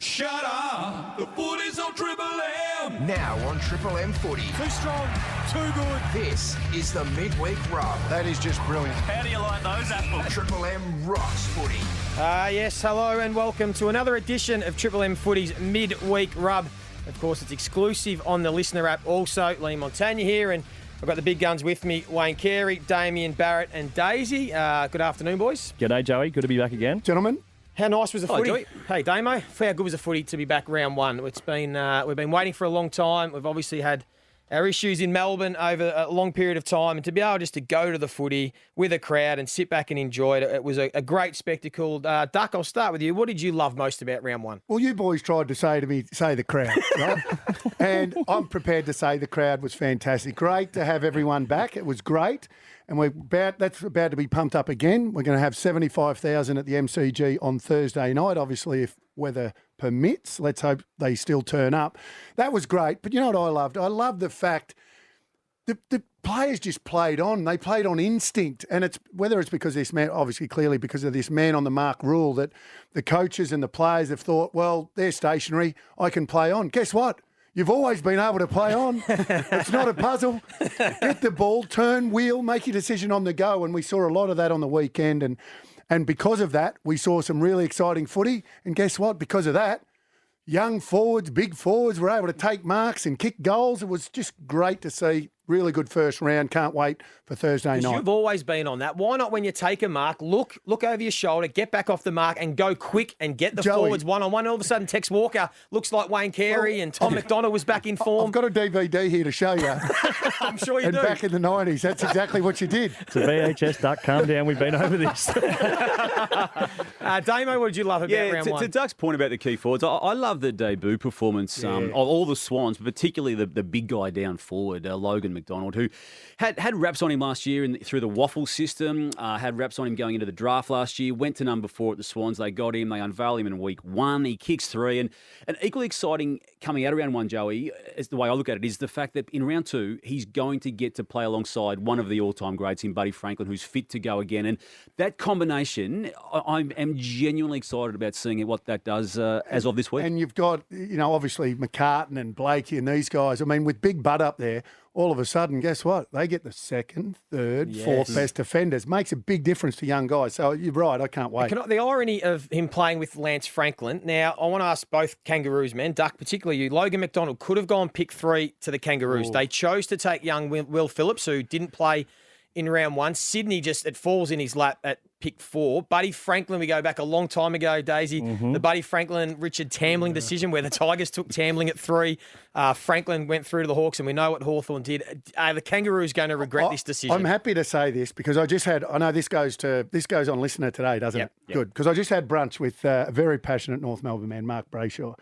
Shut up! The Footy's on Triple M! Now on Triple M Footy. Too strong, too good. This is the Midweek Rub. That is just brilliant. How do you like those apples? Triple M rocks footy. Yes, hello and welcome to another edition of Triple M Footy's Midweek Rub. Of course, it's exclusive on the listener app also. Lee Montagna here, and I've got the big guns with me, Wayne Carey, Damien Barrett and Daisy. Good afternoon, boys. G'day, Joey. Good to be back again. Gentlemen. How nice was the footy? Joey. Hey, Damo, how good was the footy to be back round one? It's been we've been waiting for a long time. We've obviously had our issues in Melbourne over a long period of time, and to be able just to go to the footy with a crowd and sit back and enjoy it, it was a great spectacle. Duck, I'll start with you. What did you love most about round one? Well, you boys tried to say to me, say the crowd, right? And I'm prepared to say the crowd was fantastic. Great to have everyone back. It was great. And that's about to be pumped up again. We're going to have 75,000 at the MCG on Thursday night, obviously, if weather permits. Let's hope they still turn up. That was great. But you know what I loved? I loved the fact the players just played on. They played on instinct. And it's whether it's because this man, obviously, clearly because of this man on the mark rule, that the coaches and the players have thought, well, they're stationary. I can play on. Guess what? You've always been able to play on. It's not a puzzle. Get the ball, turn, wheel, make your decision on the go. And we saw a lot of that on the weekend. And because of that, we saw some really exciting footy. And guess what? Because of that, young forwards, big forwards were able to take marks and kick goals. It was just great to see. Really good first round. Can't wait for Thursday night. You've always been on that. Why not, when you take a mark, look over your shoulder, get back off the mark and go quick and get the forwards one-on-one. All of a sudden, Tex Walker looks like Wayne Carey and Tom McDonald was back in form. I've got a DVD here to show you. I'm sure you do. And back in the 90s, that's exactly what you did. It's a VHS, Duck. Calm down. We've been over this. Damo, what did you love about round one? To Duck's point about the key forwards, I love the debut performance of all the Swans, but particularly the big guy down forward, Logan McDonald, who had raps on him last year through the waffle system, had raps on him going into the draft last year, went to number 4 at the Swans. They got him, they unveiled him in week 1. He kicks 3. And equally exciting coming out of round 1, Joey, is the way I look at it, is the fact that in round 2, he's going to get to play alongside one of the all-time greats in Buddy Franklin, who's fit to go again. And that combination, I am genuinely excited about seeing what that does as of this week. And you've got, obviously McCartan and Blakey and these guys. I mean, with Big Bud up there, all of a sudden, guess what? They get the second, third, fourth best defenders. Makes a big difference to young guys. So you're right. I can't wait. The irony of him playing with Lance Franklin. Now, I want to ask both Kangaroos men, Duck, particularly you. Logan McDonald could have gone pick 3 to the Kangaroos. Ooh. They chose to take young Will Phillips, who didn't play in round 1. Sydney it falls in his lap at pick 4. Buddy Franklin, we go back a long time ago, Daisy. Mm-hmm. The Buddy Franklin-Richard Tambling decision where the Tigers took Tambling at 3. Franklin went through to the Hawks, and we know what Hawthorn did. Are the Kangaroos going to regret this decision? I'm happy to say this because I know this goes on Listener today, doesn't it? Yep. Good. Because I just had brunch with a very passionate North Melbourne man, Mark Brayshaw.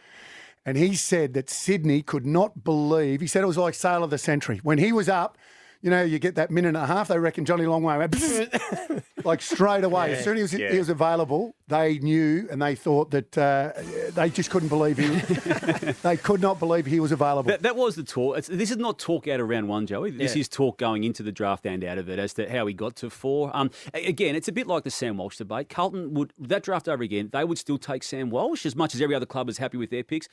And he said that Sydney could not believe, he said it was like sale of the century. When he was up, you get that minute and a half, they reckon Johnny Longway went like straight away. Yeah, as soon as he was available, they knew and they thought that they just couldn't believe they could not believe he was available. That was the talk. This is not talk out of round 1, Joey. This is talk going into the draft and out of it as to how he got to 4. Again, it's a bit like the Sam Walsh debate. Carlton would, that draft over again, they would still take Sam Walsh as much as every other club is happy with their picks.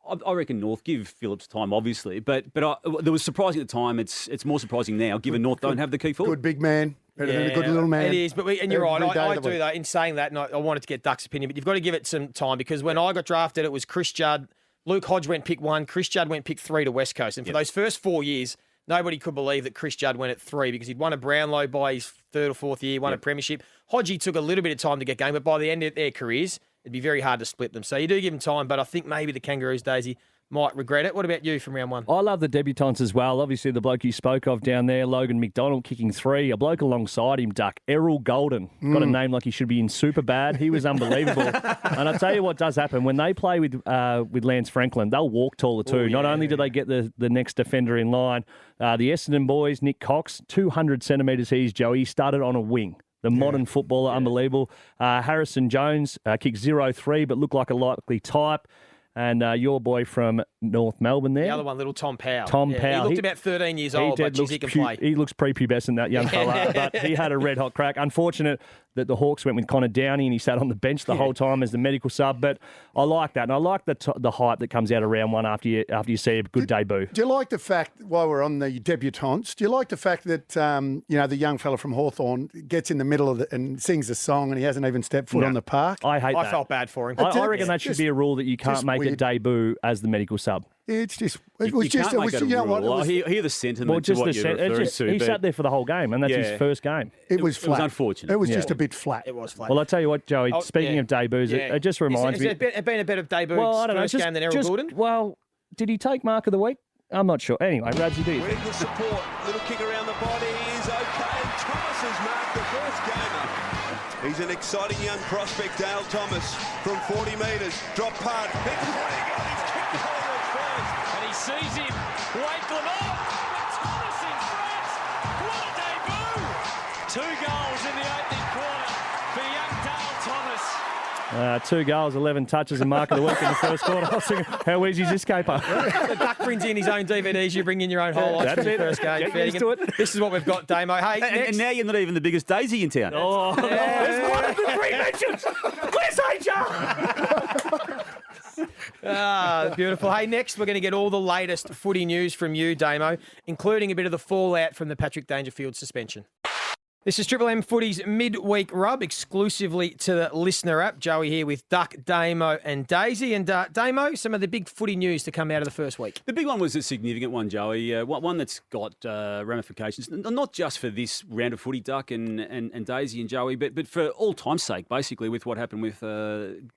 I reckon North give Phillips time, obviously, but there was surprising at the time. It's more surprising now, given North don't have the key forward. Good big man, better than a good little man. It is, and you're right. I do that. In saying that, and I wanted to get Duck's opinion, but you've got to give it some time because when I got drafted, it was Chris Judd, Luke Hodge went pick 1, Chris Judd went pick 3 to West Coast, and for those first 4 years, nobody could believe that Chris Judd went at 3 because he'd won a Brownlow by his 3rd or 4th year, won a premiership. Hodgie took a little bit of time to get going, but by the end of their careers, it'd be very hard to split them. So you do give them time, but I think maybe the Kangaroos, Daisy, might regret it. What about you from round 1? I love the debutants as well. Obviously, the bloke you spoke of down there, Logan McDonald, kicking 3. A bloke alongside him, Duck, Errol Golden. Got a name like he should be in Superbad. He was unbelievable. And I tell you what does happen. When they play with Lance Franklin, they'll walk taller too. Ooh, Not only do they get the next defender in line, the Essendon boys, Nick Cox, 200 centimetres he's Joey. He started on a wing. The modern footballer, unbelievable. Harrison Jones kicked 0-3, but looked like a likely type. And your boy from North Melbourne there. The other one, little Tom Powell. Powell. He looked about 13 years old, but he can play. He looks prepubescent, that young fella. But he had a red-hot crack. Unfortunate, that the Hawks went with Connor Downey and he sat on the bench the whole time as the medical sub. But I like that, and I like the hype that comes out of round one after you see a good debut. Do you like the fact, while we're on the debutants, do you like the fact that the young fella from Hawthorn gets in the middle of and sings a song and he hasn't even stepped foot on the park? I hate that. I felt bad for him. I reckon that should be a rule that you can't make a debut as the medical sub. It's just, hear the sentiment to what you're referring to. He sat there for the whole game, and that's his first game. It was flat. It was unfortunate. It was just a bit flat. It was flat. Well, I'll tell you what, Joey, speaking of debuts, it just reminds me. Has it been a better debut I don't know, first game than Errol Gordon? Well, did he take Mark of the Week? I'm not sure. Anyway, Radsy, do you think? With the support, little kick around the body is okay. Thomas has marked the first gamer. He's an exciting young prospect, Dale Thomas, from 40 metres. Drop punt. He's kicked the corner at first. And he sees him. Wakeland up. Thomas in front. What a debut. 2 goals in the opening quarter for young Dale Thomas. 2 goals, 11 touches, and Mark of the Week in the first quarter. I was thinking, how easy is this caper? The Duck brings in his own DVDs. You bring in your own highlights That's from the it. first game. Get used to it. This is what we've got, Damo. Hey, next. And now you're not even the biggest daisy in town. There's one of the 3 mentions. Where's HR? Beautiful. Hey, next we're going to get all the latest footy news from you, Damo, including a bit of the fallout from the Patrick Dangerfield suspension. This is Triple M Footy's midweek rub, exclusively to the listener app. Joey here with Duck, Damo and Daisy. And Damo, some of the big footy news to come out of the first week. The big one was a significant one, Joey. One that's got ramifications, not just for this round of footy, Duck and Daisy and Joey, but for all time's sake, basically, with what happened with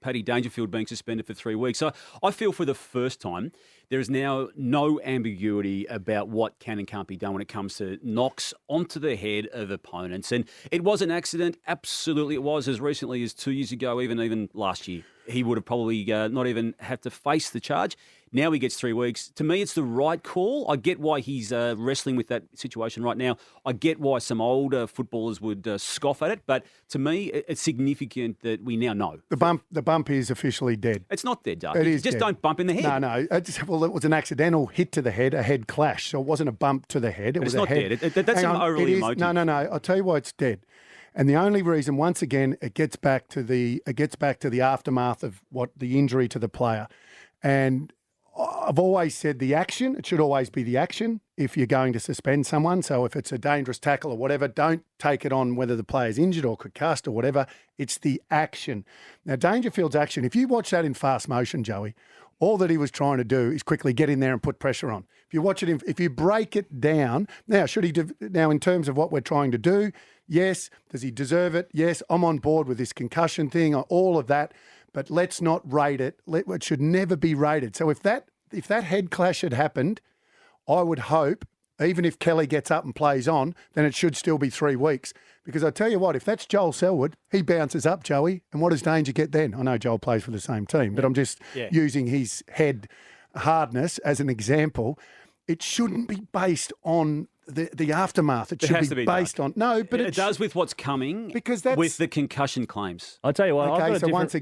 Paddy Dangerfield being suspended for 3 weeks. So I feel for the first time, there is now no ambiguity about what can and can't be done when it comes to knocks onto the head of opponents. And it was an accident. Absolutely it was. As recently as 2 years ago, even last year, he would have probably not even had to face the charge. Now he gets 3 weeks. To me, it's the right call. I get why he's wrestling with that situation right now. I get why some older footballers would scoff at it. But to me, it's significant that we now know. The bump is officially dead. It's not dead, Doug. It is just dead. don't bump in the head. No. It was an accidental hit to the head, a head clash. So it wasn't a bump to the head. It was it's not a head. dead. That's overly emotive. No. I'll tell you why it's dead. And the only reason, once again, it gets back to the aftermath of what the injury to the player. And I've always said the action, it should always be the action if you're going to suspend someone. So if it's a dangerous tackle or whatever, don't take it on whether the player's injured or concussed or whatever. It's the action. Now, Dangerfield's action, if you watch that in fast motion, Joey, all that he was trying to do is quickly get in there and put pressure on. If you watch it, if you break it down, now, now in terms of what we're trying to do, yes. Does he deserve it? Yes. I'm on board with this concussion thing, all of that. But let's not rate it. It should never be rated. So if that head clash had happened, I would hope, even if Kelly gets up and plays on, then it should still be 3 weeks. Because I tell you what, if that's Joel Selwood, he bounces up, Joey, and what does Danger get then? I know Joel plays for the same team, but I'm just using his head hardness as an example. It shouldn't be based on the aftermath. It should be based on but it does with what's coming because that's with the concussion claims. I'll tell you what. Okay, so once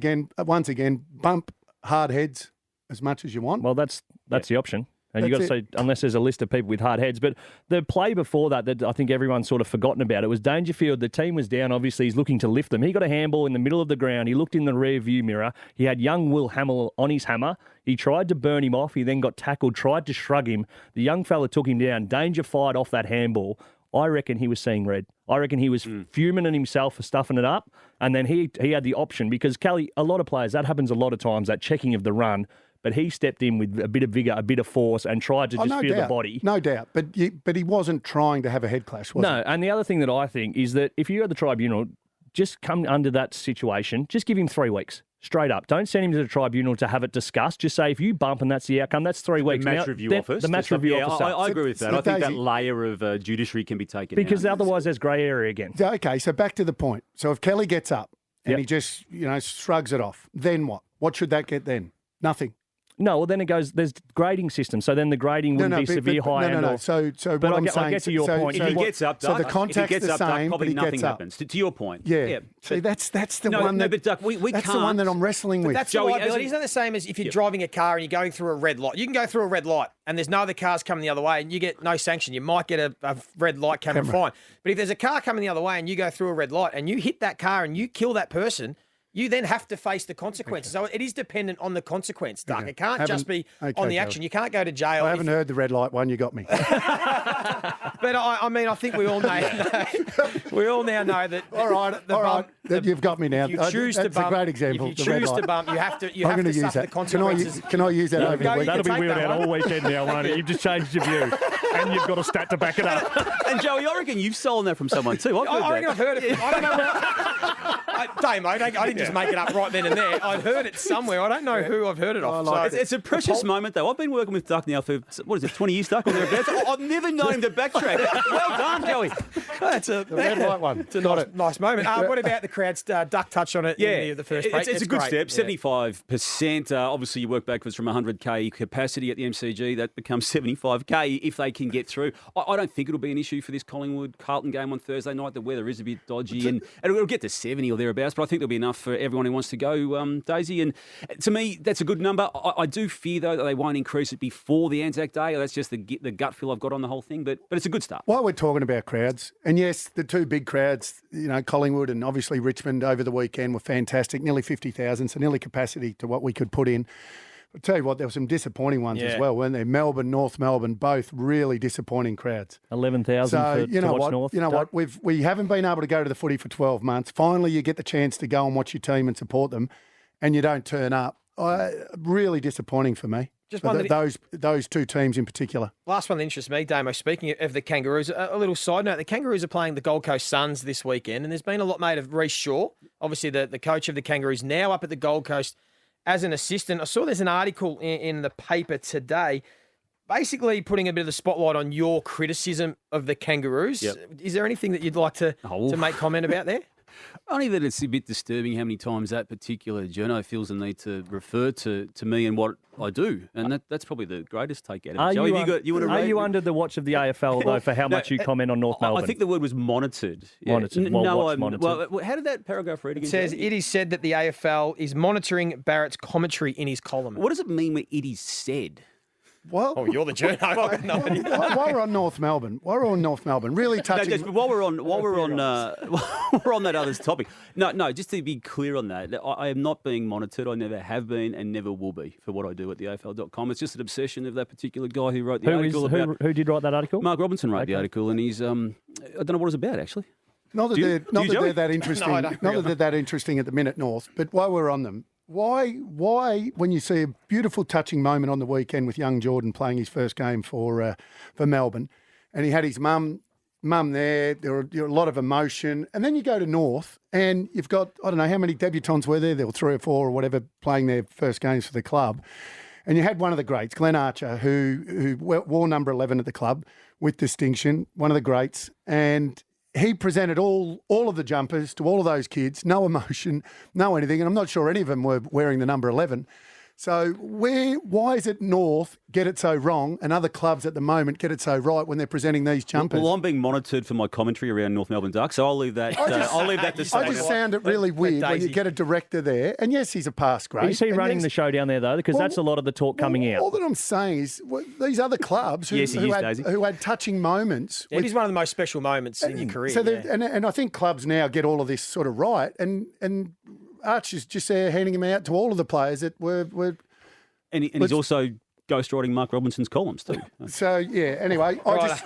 again, bump hard heads as much as you want. Well, that's the option. And you've got to say, unless there's a list of people with hard heads. But the play before that I think everyone's sort of forgotten about, it was Dangerfield. The team was down. Obviously, he's looking to lift them. He got a handball in the middle of the ground. He looked in the rear view mirror. He had young Will Hamill on his hammer. He tried to burn him off. He then got tackled, tried to shrug him. The young fella took him down. Danger fired off that handball. I reckon he was seeing red. I reckon he was fuming at himself for stuffing it up. And then he had the option because, Kelly, a lot of players, that happens a lot of times, that checking of the run. But he stepped in with a bit of vigour, a bit of force, and tried to just feel the body. No doubt. But he wasn't trying to have a head clash, was he? No, and the other thing that I think is that if you're at the tribunal, just come under that situation, just give him 3 weeks. Straight up. Don't send him to the tribunal to have it discussed. Just say, if you bump and that's the outcome, that's 3 weeks. The match review office. The match review officer. I agree with that. I think that layer of judiciary can be taken because out. Otherwise there's grey area again. Okay, so back to the point. So if Kelly gets up and he just, shrugs it off, then what? What should that get then? Nothing. No, well, then it goes, there's grading system. So then the grading wouldn't be severe, high, and No. So but what I I'm get, saying... I get to your point. If he gets up, So Duck, the contact's if he gets the up, Duck, same, probably but he nothing gets up. happens. To your point. Yeah. See, that's the No, one no, that... but Duck, we that's can't. the one that I'm wrestling with. That's Joey, the liability. Isn't that the same as if you're driving a car and you're going through a red light? You can go through a red light and there's no other cars coming the other way and you get no sanction. You might get a red light camera fine. But if there's a car coming the other way and you go through a red light and you hit that car and you kill that person, you then have to face the consequences. Okay. So it is dependent on the consequence, Duck. Okay. It can't just be on the action. You can't go to jail. I haven't heard the red light one. You got me. But I mean, I think we all know. We all now know that. All right. You've got me now. If you choose to That's bump, a great example. If you the red choose light. to bump, you have to. You I'm have going to to use suffer the that. consequences. Can I use that over the week? That'll be take wheeled that out one. all weekend now, won't it? You've just changed your view. And you've got a stat to back it up. And Joey, I reckon you've stolen that from someone too. I reckon I've heard it. I don't know. Damo, I didn't just make it up right then and there. I'd heard it somewhere. I don't know who I've heard it off. It's a precious moment, though. I've been working with Duck now for, 20 years, Duck, or thereabouts. I've never known him to backtrack. Well done, Joey. That's The red light one. It's a nice moment. What about the crowds? Duck touched on it in the first break. It's a good great. step, 75%. Obviously, you work backwards from 100K capacity at the MCG. That becomes 75K if they can get through. I don't think it'll be an issue for this Collingwood-Carlton game on Thursday night. The weather is a bit dodgy, and it'll get to 70 or thereabouts, but I think there'll be enough for everyone who wants to go, Daisy. And to me, that's a good number. I do fear, though, that they won't increase it before the Anzac Day. That's just the gut feel I've got on the whole thing, but it's a good start. While we're talking about crowds, and yes, the two big crowds, Collingwood and obviously Richmond over the weekend were fantastic, nearly 50,000, so nearly capacity to what we could put in. I'll tell you what, there were some disappointing ones as well, weren't there? Melbourne, North Melbourne, both really disappointing crowds. 11,000 to watch North. You know what? We haven't been able to go to the footy for 12 months. Finally, you get the chance to go and watch your team and support them, and you don't turn up. Really disappointing for me. Just one those two teams in particular. Last one that interests me, Damo, speaking of the Kangaroos, a little side note, the Kangaroos are playing the Gold Coast Suns this weekend, and there's been a lot made of Reece Shaw, obviously the coach of the Kangaroos, now up at the Gold Coast as an assistant. I saw there's an article in the paper today basically putting a bit of the spotlight on your criticism of the Kangaroos. Yep. Is there anything that you'd like to make comment about there? Only that it's a bit disturbing how many times that particular journo feels the need to refer to me and what I do, and that's probably the greatest take out of it. Joey, are you under the watch of the AFL, though, for how much you comment on North Melbourne? I think the word was monitored. Yeah. Monitored. Monitored? Well, how did that paragraph read again? It says, it is said that the AFL is monitoring Barrett's commentary in his column. What does it mean when it is said? Well, you're the journo. While we're on North Melbourne, really touching. No, while we're on that other topic. No, just to be clear on that, I am not being monitored. I never have been and never will be for what I do at the AFL.com. It's just an obsession of that particular guy who wrote the article. Who did write that article? Mark Robinson wrote the article, and he's I don't know what it's about actually. Not that they're that interesting. That they're that interesting at the minute, North. But while we're on them. Why, when you see a beautiful, touching moment on the weekend with young Jordan playing his first game for Melbourne, and he had his mum there were a lot of emotion, and then you go to North, and you've got, I don't know, how many debutants were there? There were 3 or 4 or whatever playing their first games for the club. And you had one of the greats, Glenn Archer, who wore number 11 at the club with distinction, one of the greats, and he presented all of the jumpers to all of those kids, no emotion, no anything, and I'm not sure any of them were wearing the number 11. So why is it North get it so wrong and other clubs at the moment get it so right when they're presenting these jumpers? Well, I'm being monitored for my commentary around North Melbourne Ducks, so I'll leave that. I'll leave that to say. I just found it really weird when you get a director there, and yes, he's a past great. Is he running the show down there though? Because that's a lot of the talk coming out. All that I'm saying is these other clubs who had touching moments. It is one of the most special moments in your career. So and I think clubs now get all of this sort of right, and Arch is just there handing him out to all of the players that were. And he's also ghostwriting Mark Robinson's columns too. So, yeah, anyway,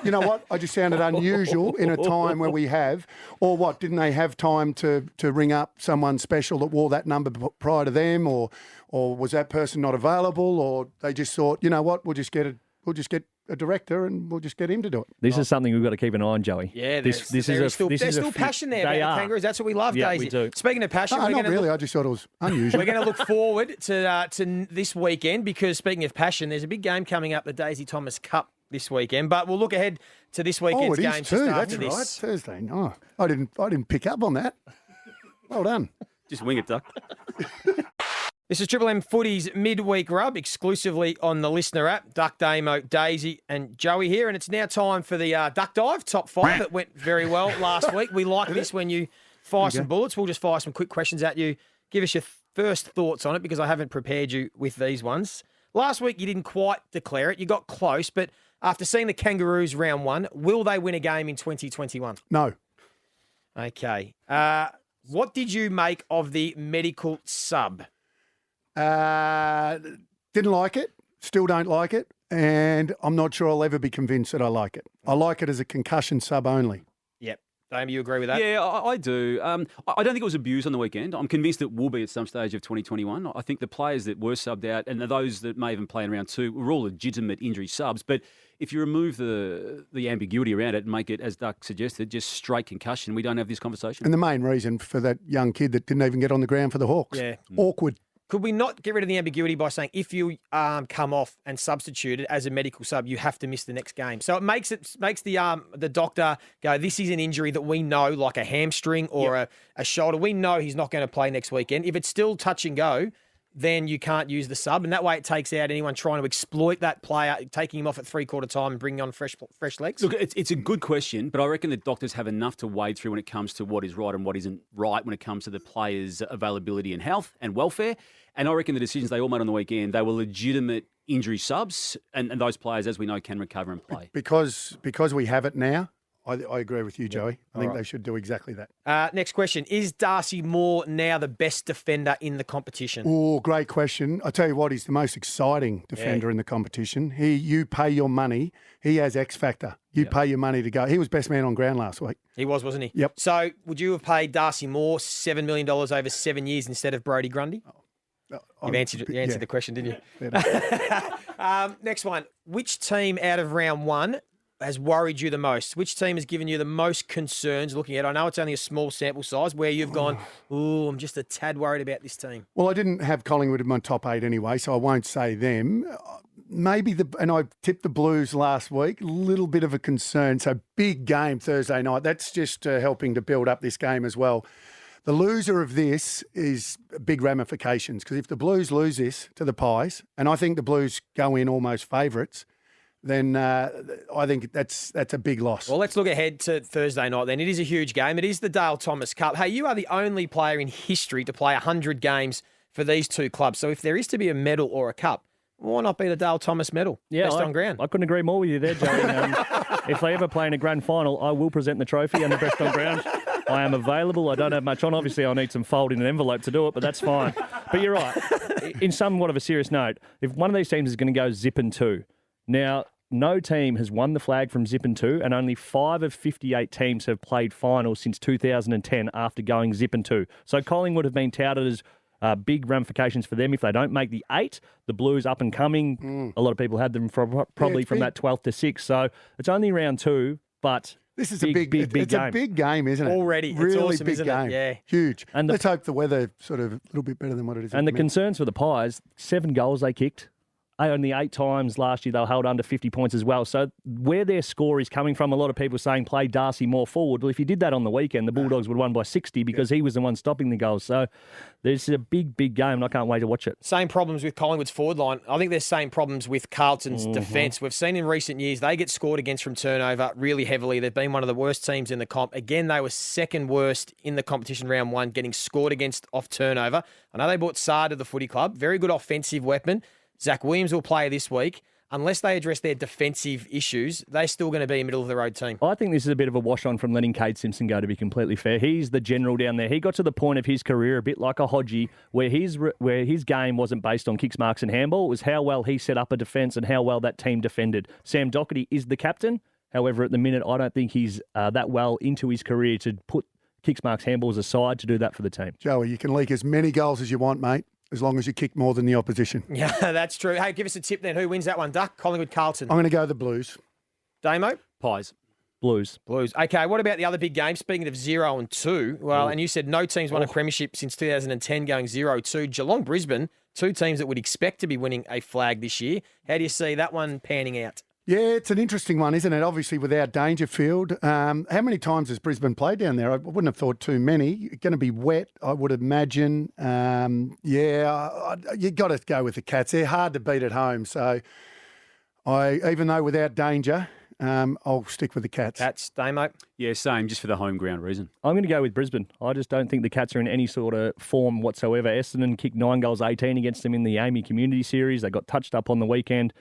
you know what? I just found it unusual in a time where we have, or what, didn't they have time to ring up someone special that wore that number prior to them, or was that person not available, or they just thought, you know what, we'll just get a director and we'll just get him to do it. This is something we've got to keep an eye on, Joey. Yeah, there's still passion there about the Kangaroos. That's what we love, Daisy. We do. Speaking of passion, not really. I just thought it was unusual. We're going to look forward to this weekend because speaking of passion, there's a big game coming up, the Daisy Thomas Cup this weekend. But we'll look ahead to this weekend's game just after That's this. right, Thursday. Oh, I didn't pick up on that. Well done. Just wing it, Duck. This is Triple M Footy's Midweek Rub, exclusively on the Listener app. Duck, Damo, Daisy and Joey here. And it's now time for the Duck Dive, top 5. That went very well last week. We like this when you fire some bullets. We'll just fire some quick questions at you. Give us your first thoughts on it because I haven't prepared you with these ones. Last week, you didn't quite declare it. You got close, but after seeing the Kangaroos round 1, will they win a game in 2021? No. Okay. What did you make of the medical sub? Didn't like it. Still don't like it. And I'm not sure I'll ever be convinced that I like it. I like it as a concussion sub only. Yep. Dame, you agree with that? Yeah, I do. I don't think it was abused on the weekend. I'm convinced it will be at some stage of 2021. I think the players that were subbed out and those that may even play in round 2 were all legitimate injury subs. But if you remove the ambiguity around it and make it, as Duck suggested, just straight concussion, we don't have this conversation. And the main reason for that young kid that didn't even get on the ground for the Hawks. Yeah. Awkward. Could we not get rid of the ambiguity by saying if you come off and substituted as a medical sub, you have to miss the next game? So it makes the doctor go, this is an injury that we know, like a hamstring or a shoulder. We know he's not going to play next weekend. If it's still touch and go, then you can't use the sub. And that way it takes out anyone trying to exploit that player, taking him off at three-quarter time and bringing on fresh legs. Look, it's a good question, but I reckon the doctors have enough to wade through when it comes to what is right and what isn't right when it comes to the players' availability and health and welfare. And I reckon the decisions they all made on the weekend, they were legitimate injury subs, and those players, as we know, can recover and play. Because we have it now, I agree with you, Joey. I think they should do exactly that. Next question. Is Darcy Moore now the best defender in the competition? Oh, great question. I tell you what, he's the most exciting defender in the competition. You pay your money. He has X factor. You pay your money to go. He was best man on ground last week. He was, wasn't he? Yep. So would you have paid Darcy Moore $7 million over 7 years instead of Brodie Grundy? You answered the question, didn't you? Next one. Which team out of round 1 has worried you the most? Which team has given you the most concerns looking at it? I know it's only a small sample size where you've gone, I'm just a tad worried about this team. Well, I didn't have Collingwood in my top 8 anyway, so I won't say them. Maybe and I tipped the Blues last week, a little bit of a concern. So big game Thursday night. That's just helping to build up this game as well. The loser of this is big ramifications because if the Blues lose this to the Pies, and I think the Blues go in almost favourites, then I think that's a big loss. Well, let's look ahead to Thursday night then. It is a huge game. It is the Dale Thomas Cup. Hey, you are the only player in history to play 100 games for these two clubs. So if there is to be a medal or a cup, why not be the Dale Thomas medal? Yeah, best on ground. I couldn't agree more with you there, Joey. If they ever play in a grand final, I will present the trophy and the best on ground. I am available. I don't have much on. Obviously, I'll need some fold in an envelope to do it, but that's fine. But you're right. In somewhat of a serious note, if one of these teams is going to go zip and 2, now no team has won the flag from zip and 2, and only 5 of 58 teams have played finals since 2010 after going zip and 2. So Collingwood have been touted as big ramifications for them if they don't make the 8. The Blues up and coming. A lot of people had them probably from that 12th to 6th. So it's only round 2, but this is big, a big game. It's a big game, isn't it? Already. Really it's awesome, big isn't game. It? Yeah. Huge. And let's hope the weather sort of a little bit better than what it is. And the concerns for the Pies, 7 goals they kicked. Only 8 times last year they were held under 50 points as well. So where their score is coming from, a lot of people saying play Darcy more forward. Well, if you did that on the weekend, the Bulldogs would have won by 60 because he was the one stopping the goals. So there's a big, big game and I can't wait to watch it. Same problems with Collingwood's forward line. I think there's same problems with Carlton's defence. We've seen in recent years they get scored against from turnover really heavily. They've been one of the worst teams in the comp. Again, they were second worst in the competition round 1, getting scored against off turnover. I know they bought Saar to the footy club. Very good offensive weapon. Zach Williams will play this week. Unless they address their defensive issues, they're still going to be a middle-of-the-road team. I think this is a bit of a wash-on from letting Cade Simpson go, to be completely fair. He's the general down there. He got to the point of his career a bit like a Hodgie, where his game wasn't based on kicks, marks and handball. It was how well he set up a defence and how well that team defended. Sam Doherty is the captain. However, at the minute, I don't think he's that well into his career to put kicks, marks, handballs aside to do that for the team. Joey, you can leak as many goals as you want, mate, as long as you kick more than the opposition. Yeah, that's true. Hey, give us a tip then. Who wins that one? Duck, Collingwood, Carlton? I'm going to go the Blues. Damo? Pies. Blues. Okay, what about the other big games? Speaking of 0 and 2, well, and you said no teams won a premiership since 2010 going 0-2. Geelong, Brisbane, 2 teams that would expect to be winning a flag this year. How do you see that one panning out? Yeah, it's an interesting one, isn't it? Obviously, without Dangerfield. How many times has Brisbane played down there? I wouldn't have thought too many. Going to be wet, I would imagine. You got to go with the Cats. They're hard to beat at home. So, even though without Danger, I'll stick with the Cats. Cats, Damo. Yeah, same, just for the home ground reason. I'm going to go with Brisbane. I just don't think the Cats are in any sort of form whatsoever. Essendon kicked 9 goals 18 against them in the Amy Community Series. They got touched up on the weekend.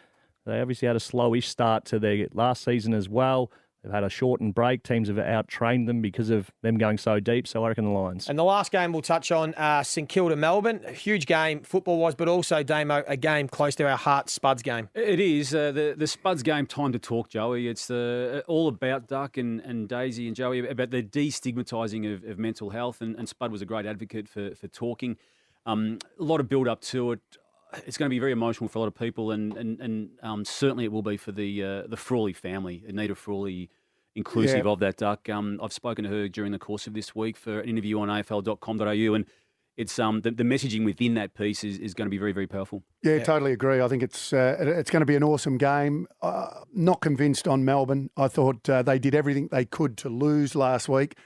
They obviously had a slowish start to their last season as well. They've had a shortened break. Teams have out-trained them because of them going so deep, so I reckon the Lions. And the last game we'll touch on, St Kilda, Melbourne. A huge game football-wise, but also, Damo, a game close to our heart, Spuds game. It is. The Spuds game, time to talk, Joey. It's all about Duck and Daisy and Joey, about the destigmatising of mental health, and Spud was a great advocate for talking. A lot of build-up to it. It's going to be very emotional for a lot of people, and certainly it will be for the Frawley family, Anita Frawley, inclusive of that Duck. I've spoken to her during the course of this week for an interview on afl.com.au, and it's the messaging within that piece is going to be very, very powerful. Yeah, totally agree. I think it's going to be an awesome game. Not convinced on Melbourne. I thought they did everything they could to lose last week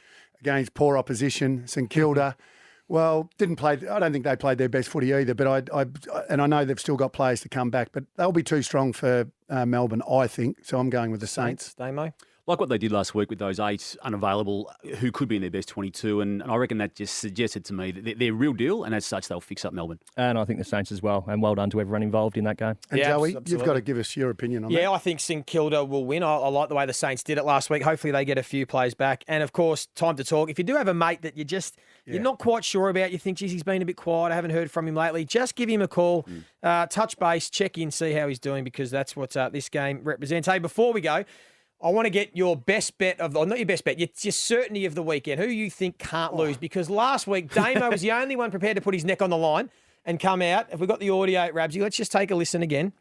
against poor opposition, St Kilda. Well, didn't play. I don't think they played their best footy either. But I know they've still got players to come back, but they'll be too strong for Melbourne, I think. So I'm going with the Saints. Damo. Like what they did last week with those 8 unavailable who could be in their best 22. And I reckon that just suggested to me that they're real deal, and as such, they'll fix up Melbourne. And I think the Saints as well. And well done to everyone involved in that game. And Joey, absolutely. you've got to give us your opinion on that. Yeah, I think St Kilda will win. I like the way the Saints did it last week. Hopefully they get a few players back. And, of course, time to talk. If you do have a mate that you're not quite sure about, you think, geez, he's been a bit quiet, I haven't heard from him lately, just give him a call, touch base, check in, see how he's doing, because that's what this game represents. Hey, before we go, I want to get your best bet not your best bet, your certainty of the weekend. Who you think can't lose? Because last week, Damo was the only one prepared to put his neck on the line and come out. If we've got the audio, Rabsy, let's just take a listen again.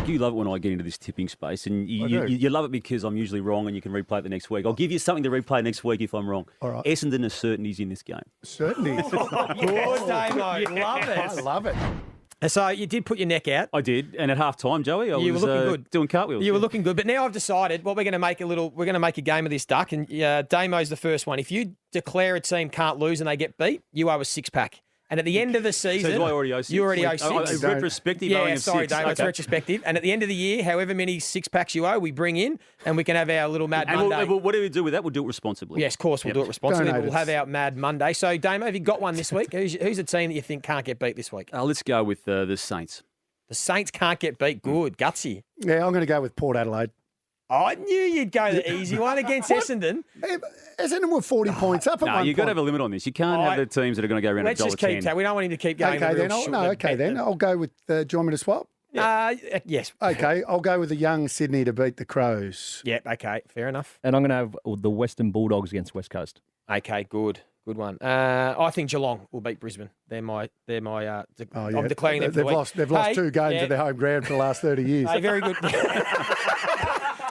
You love it when I get into this tipping space, and you love it because I'm usually wrong and you can replay it the next week. I'll give you something to replay next week if I'm wrong. All right. Essendon are certainties in this game. Certainly. Good, Damo. Love it. I love it. So you did put your neck out. I did, and at half time, Joey, I You was were looking good. doing cartwheels. You were looking good, but now I've decided what we're going to make a game of this, Duck, and Damo's the first one. If you declare a team can't lose and they get beat, you owe a 6-pack. And at the end of the season, So do I already owe 6? You already owe 6. It's retrospective. owing Yeah, of sorry, 6. Dave. It's Okay. retrospective. And at the end of the year, however many 6-packs you owe, we bring in, and we can have our little Mad And Monday. whatever we do with that, we'll do it responsibly. Yes, of course, we'll do it responsibly. Donate We'll it. have our Mad Monday. So, Damo, have you got one this week? Who's a team that you think can't get beat this week? Let's go with the Saints. The Saints can't get beat. Good. Gutsy. Yeah, I'm going to go with Port Adelaide. I knew you'd go the easy one against Essendon. Essendon were 40 points up at No, one you've got to have point. a limit on this. You can't have the teams that are going to go around Let's just keep $1.10. We don't want him to keep going. Okay, then. I'll go with, do you want me to swap? Yes. Okay, I'll go with the young Sydney to beat the Crows. Yeah, okay. Fair enough. And I'm going to have the Western Bulldogs against West Coast. Okay, good. Good one. I think Geelong will beat Brisbane. They're my I'm declaring them for the week. They've lost 2 games at their home ground for the last 30 years. Hey, very good.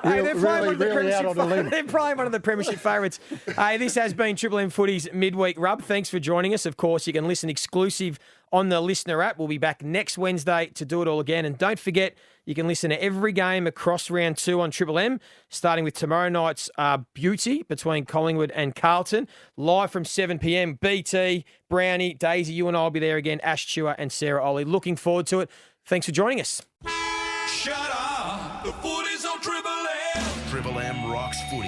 Really out on a limb. They're probably one of the premiership favourites. Hey, this has been Triple M Footy's Midweek Rub. Thanks for joining us. Of course, you can listen exclusive on the Listener app. We'll be back next Wednesday to do it all again. And don't forget, you can listen to every game across round 2 on Triple M, starting with tomorrow night's Beauty between Collingwood and Carlton. Live from 7 p.m, BT, Brownie, Daisy, you and I will be there again, Ash Chua and Sarah Ollie. Looking forward to it. Thanks for joining us. Shut up. The footy's on Triple M. Triple M rocks footy.